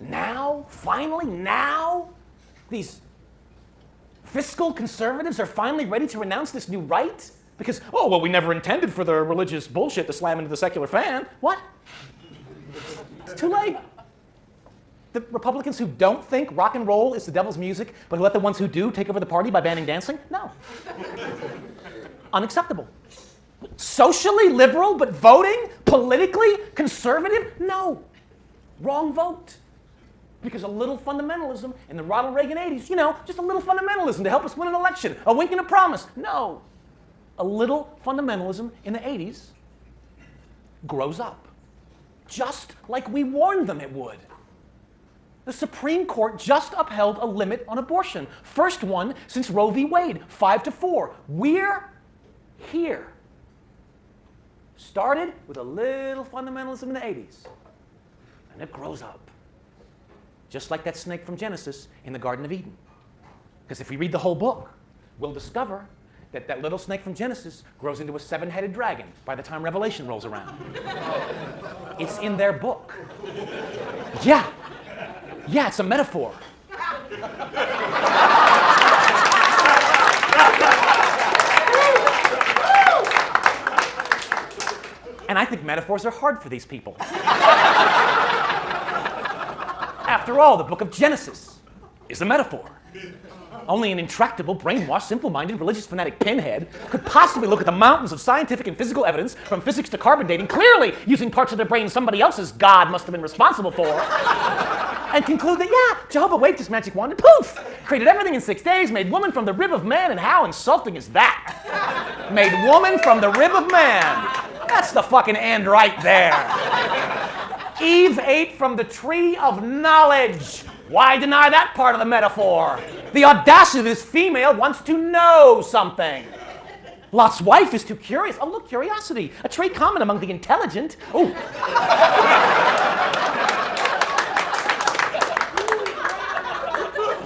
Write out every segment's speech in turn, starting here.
Now? Finally? Now? These fiscal conservatives are finally ready to renounce this new right? Because, oh, well, we never intended for the religious bullshit to slam into the secular fan. What? It's too late. The Republicans who don't think rock and roll is the devil's music, but who let the ones who do take over the party by banning dancing? No. Unacceptable. Socially liberal, but voting politically conservative? No. Wrong vote. Because a little fundamentalism in the Ronald Reagan 80s, just a little fundamentalism to help us win an election, a wink and a promise. No. A little fundamentalism in the 80s grows up, just like we warned them it would. The Supreme Court just upheld a limit on abortion. First one since Roe v. Wade, 5-4. We're here. Started with a little fundamentalism in the 80s, and it grows up. Just like that snake from Genesis in the Garden of Eden. Because if we read the whole book, we'll discover that that little snake from Genesis grows into a 7-headed dragon by the time Revelation rolls around. It's in their book. Yeah. Yeah, it's a metaphor. And I think metaphors are hard for these people. After all, the book of Genesis is a metaphor. Only an intractable, brainwashed, simple-minded, religious fanatic pinhead could possibly look at the mountains of scientific and physical evidence, from physics to carbon dating, clearly using parts of their brain somebody else's God must have been responsible for, and conclude that, yeah, Jehovah waved his magic wand and poof, created everything in 6 days, made woman from the rib of man, and how insulting is that? Made woman from the rib of man. That's the fucking end right there. Eve ate from the tree of knowledge. Why deny that part of the metaphor? The audacity of this female wants to know something. Lot's wife is too curious. Oh, look, curiosity, a trait common among the intelligent. Oh.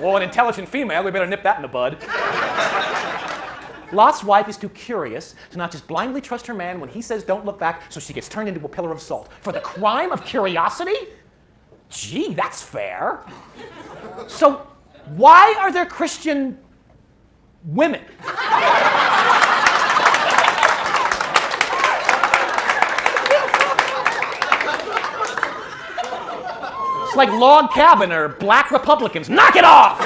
Well, an intelligent female, we better nip that in the bud. Lot's wife is too curious to not just blindly trust her man when he says don't look back, so she gets turned into a pillar of salt. For the crime of curiosity? Gee, that's fair. So why are there Christian women? It's like Log Cabin or Black Republicans. Knock it off!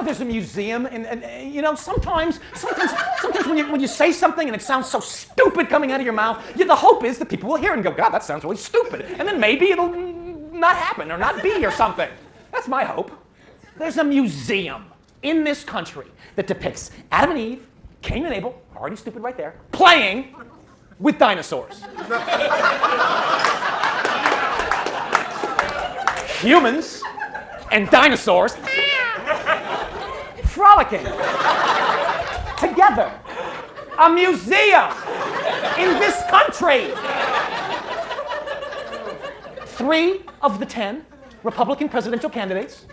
There's a museum, and sometimes when you say something and it sounds so stupid coming out of your mouth, the hope is that people will hear it and go, God, that sounds really stupid. And then maybe it'll not happen or not be or something. That's my hope. There's a museum in this country that depicts Adam and Eve, Cain and Abel, already stupid right there, playing with dinosaurs. Humans and dinosaurs frolicking together. A museum in this country. 3 of the 10 Republican presidential candidates,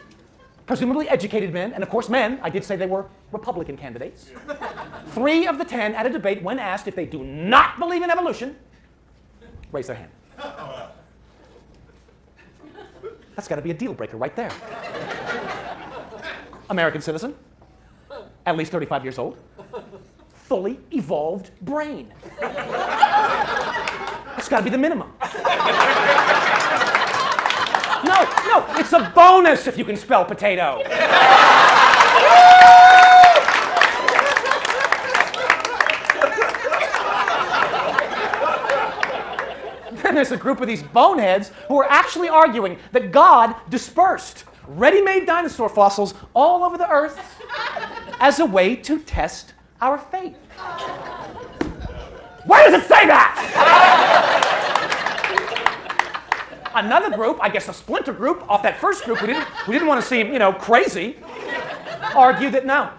presumably educated men, and of course men, I did say they were Republican candidates. 3 of the 10 at a debate, when asked if they do not believe in evolution, raise their hand. That's got to be a deal breaker right there. American citizen, at least 35 years old, fully evolved brain. It's got to be the minimum. No, it's a bonus if you can spell potato. Then there's a group of these boneheads who are actually arguing that God dispersed ready-made dinosaur fossils all over the earth as a way to test our faith. Where does it say that? Another group, I guess a splinter group off that first group, we didn't want to seem, crazy, argue that no,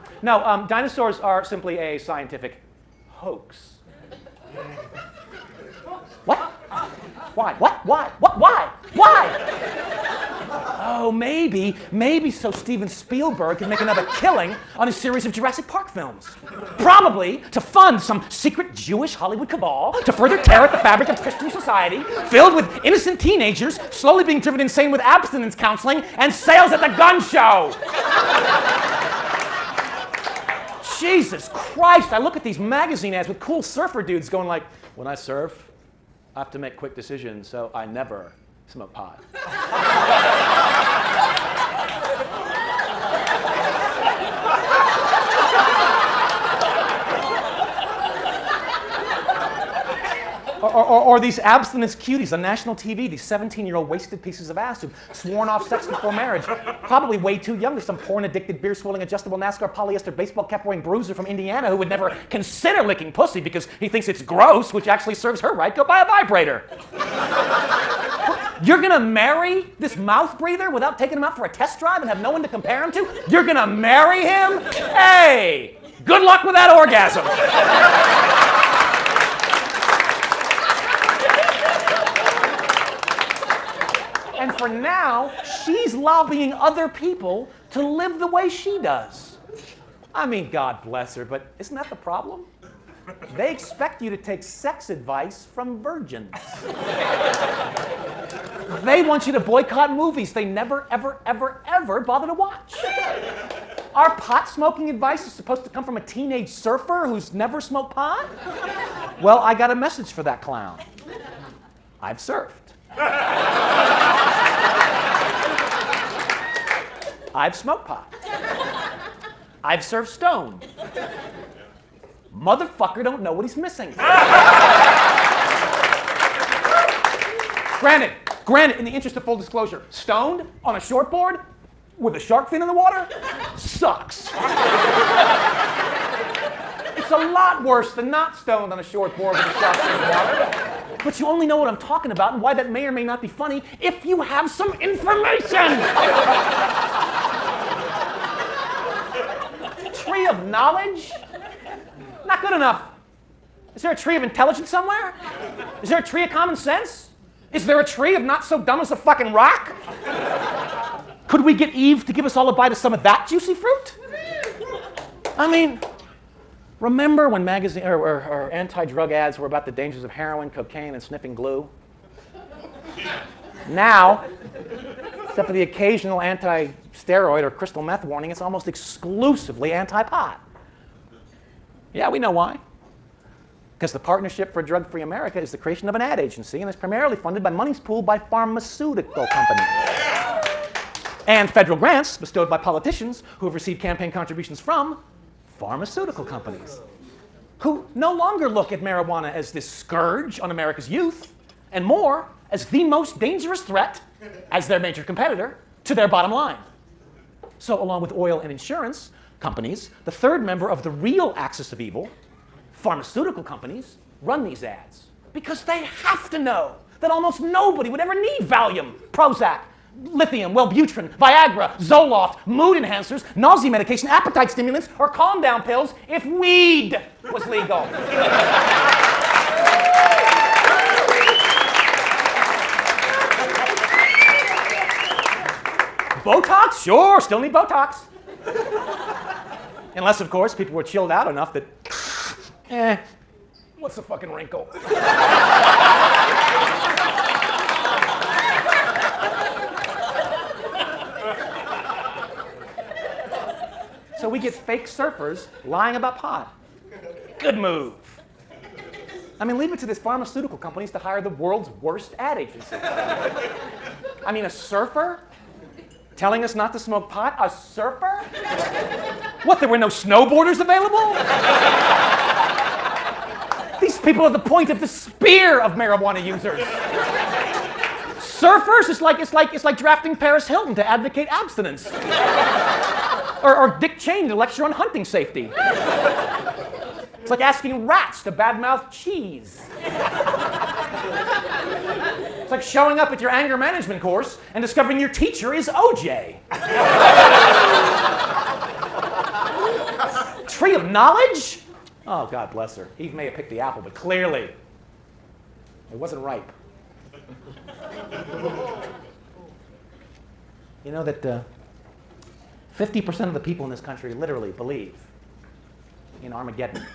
dinosaurs are simply a scientific hoax. What? Why? What? Why? What? Why? Why? So maybe so Steven Spielberg can make another killing on his series of Jurassic Park films. Probably to fund some secret Jewish Hollywood cabal to further tear at the fabric of Christian society, filled with innocent teenagers slowly being driven insane with abstinence counseling and sales at the gun show. Jesus Christ, I look at these magazine ads with cool surfer dudes going like, when I surf, I have to make quick decisions, so I never smoke pot. Or these abstinence cuties on national TV, these 17-year-old wasted pieces of ass who've sworn off sex before marriage, probably way too young to some porn-addicted, beer-swilling, adjustable NASCAR polyester baseball cap-wearing bruiser from Indiana who would never consider licking pussy because he thinks it's gross, which actually serves her right. Go buy a vibrator. You're gonna marry this mouth breather without taking him out for a test drive and have no one to compare him to? You're gonna marry him? Hey, good luck with that orgasm. And for now, she's lobbying other people to live the way she does. I mean, God bless her, but isn't that the problem? They expect you to take sex advice from virgins. They want you to boycott movies they never, ever, ever, ever bother to watch. Our pot smoking advice is supposed to come from a teenage surfer who's never smoked pot? Well, I got a message for that clown. I've surfed. I've smoked pot. I've surfed stone. Motherfucker don't know what he's missing. Granted, in the interest of full disclosure, stoned on a shortboard with a shark fin in the water sucks. It's a lot worse than not stoned on a shortboard with a shark fin in the water. But you only know what I'm talking about and why that may or may not be funny if you have some information. Tree of knowledge? Not good enough. Is there a tree of intelligence somewhere? Is there a tree of common sense? Is there a tree of not so dumb as a fucking rock? Could we get Eve to give us all a bite of some of that juicy fruit? I mean, remember when magazine or anti-drug ads were about the dangers of heroin, cocaine, and sniffing glue? Now, except for the occasional anti-steroid or crystal meth warning, it's almost exclusively anti-pot. Yeah, we know why. Because the Partnership for Drug-Free America is the creation of an ad agency and is primarily funded by monies pooled by pharmaceutical companies. And federal grants bestowed by politicians who have received campaign contributions from pharmaceutical companies, who no longer look at marijuana as this scourge on America's youth, and more as the most dangerous threat, as their major competitor, to their bottom line. So along with oil and insurance companies, the third member of the real axis of evil, pharmaceutical companies, run these ads because they have to know that almost nobody would ever need Valium, Prozac, lithium, Wellbutrin, Viagra, Zoloft, mood enhancers, nausea medication, appetite stimulants, or calm down pills if weed was legal. Botox? Sure, still need Botox. Unless, of course, people were chilled out enough that, what's the fucking wrinkle? So we get fake surfers lying about pot. Good move. I mean, leave it to these pharmaceutical companies to hire the world's worst ad agency. I mean, a surfer telling us not to smoke pot? A surfer? What, there were no snowboarders available? These people are the point of the spear of marijuana users. Surfers, it's like drafting Paris Hilton to advocate abstinence. Or Dick Cheney to lecture on hunting safety. It's like asking rats to badmouth cheese. It's like showing up at your anger management course and discovering your teacher is OJ. Tree of knowledge? Oh, God bless her. Eve may have picked the apple, but clearly it wasn't ripe. You know that 50% of the people in this country literally believe in Armageddon.